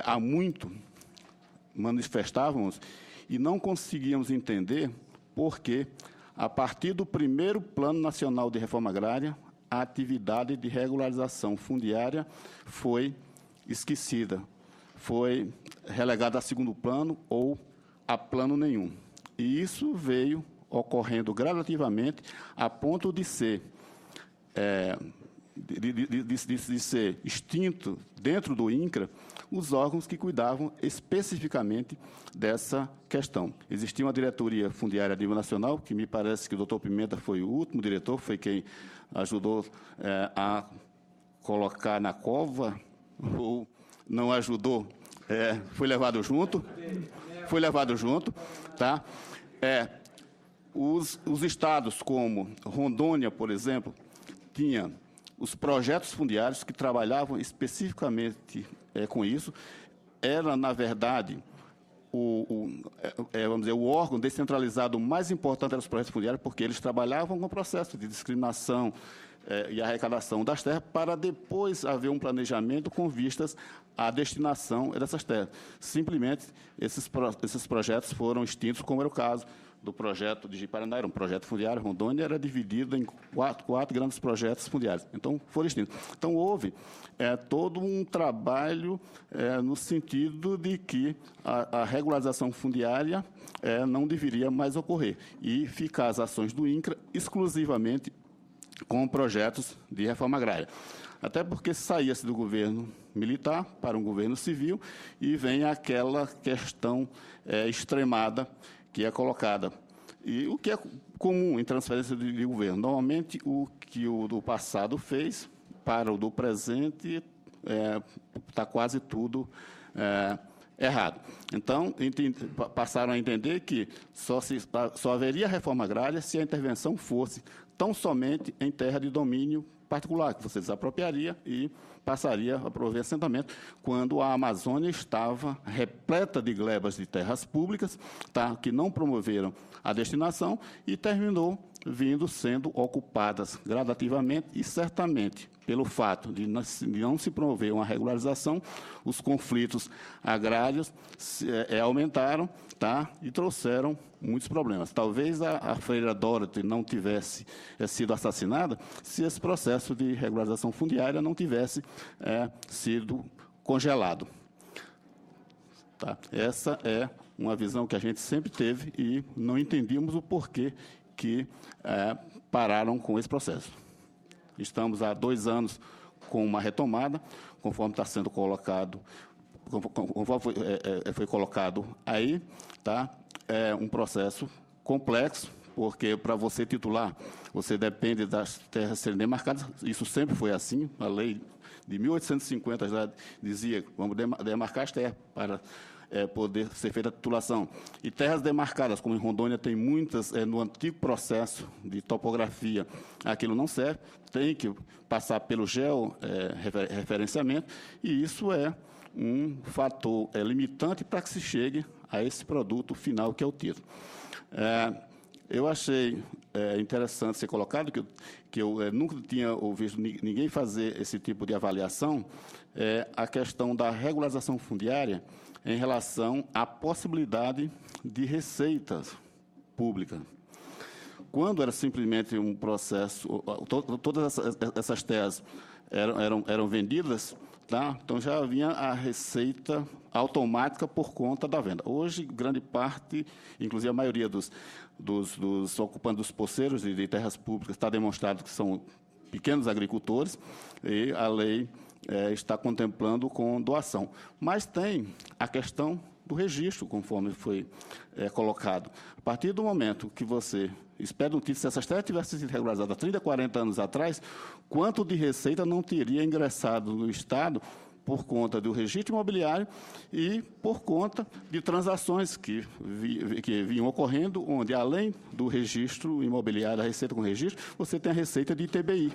há muito manifestávamos e não conseguíamos entender por que, a partir do primeiro Plano Nacional de Reforma Agrária, a atividade de regularização fundiária foi esquecida, foi relegada a segundo plano ou a plano nenhum. E isso veio ocorrendo gradativamente a ponto de ser ser extinto dentro do INCRA os órgãos que cuidavam especificamente dessa questão. Existia uma diretoria fundiária a nível nacional, que me parece que o doutor Pimenta foi o último diretor, foi quem ajudou a colocar na cova, ou não ajudou, foi levado junto, tá? Os estados como Rondônia, por exemplo, tinha os projetos fundiários que trabalhavam especificamente com isso. Era, na verdade, vamos dizer, o órgão descentralizado mais importante dos projetos fundiários, porque eles trabalhavam com o processo de discriminação e arrecadação das terras, para depois haver um planejamento com vistas à destinação dessas terras. Simplesmente, esses projetos foram extintos, como era o caso do projeto de Ji-Paraná, era um projeto fundiário. Rondônia era dividido em quatro grandes projetos fundiários. Então, foram extintos. Então, houve todo um trabalho no sentido de que a regularização fundiária não deveria mais ocorrer e ficar as ações do INCRA exclusivamente com projetos de reforma agrária. Até porque saía-se do governo militar para um governo civil e vem aquela questão extremada que é colocada. E o que é comum em transferência de governo? Normalmente, o que o do passado fez para o do presente está quase tudo errado. Então, passaram a entender que só haveria reforma agrária se a intervenção fosse tão somente em terra de domínio particular, que você desapropriaria e passaria a prover assentamento, quando a Amazônia estava repleta de glebas de terras públicas, tá, que não promoveram a destinação e terminou sendo ocupadas gradativamente e, certamente, pelo fato de não se promover uma regularização, os conflitos agrários aumentaram, tá, e trouxeram muitos problemas. Talvez a freira Dorothy não tivesse sido assassinada se esse processo de regularização fundiária não tivesse sido congelado. Tá? Essa é uma visão que a gente sempre teve e não entendíamos o porquê que pararam com esse processo. Estamos há 2 anos com uma retomada, conforme está sendo colocado, conforme foi colocado aí, tá? É um processo complexo, porque para você titular, você depende das terras serem demarcadas. Isso sempre foi assim. A lei de 1850 já dizia que vamos demarcar as terras para poder ser feita a titulação. E terras demarcadas, como em Rondônia tem muitas, no antigo processo de topografia, aquilo não serve, tem que passar pelo georreferenciamento, e isso é um fator limitante para que se chegue a esse produto final, que é o título. Eu achei interessante ser colocado, que eu nunca tinha ouvido ninguém fazer esse tipo de avaliação, a questão da regularização fundiária em relação à possibilidade de receitas públicas. Quando era simplesmente um processo, todas essas terras eram vendidas, tá? Então já havia a receita automática por conta da venda. Hoje, grande parte, inclusive a maioria dos ocupantes dos poceiros de terras públicas, está demonstrado que são pequenos agricultores, e a lei está contemplando com doação. Mas tem a questão do registro, conforme foi colocado. A partir do momento que você espera um título, se essas terras tivessem sido regularizadas há 30, 40 anos atrás, quanto de receita não teria ingressado no Estado por conta do registro imobiliário e por conta de transações que vinham ocorrendo, onde, além do registro imobiliário, a receita com registro, você tem a receita de ITBI.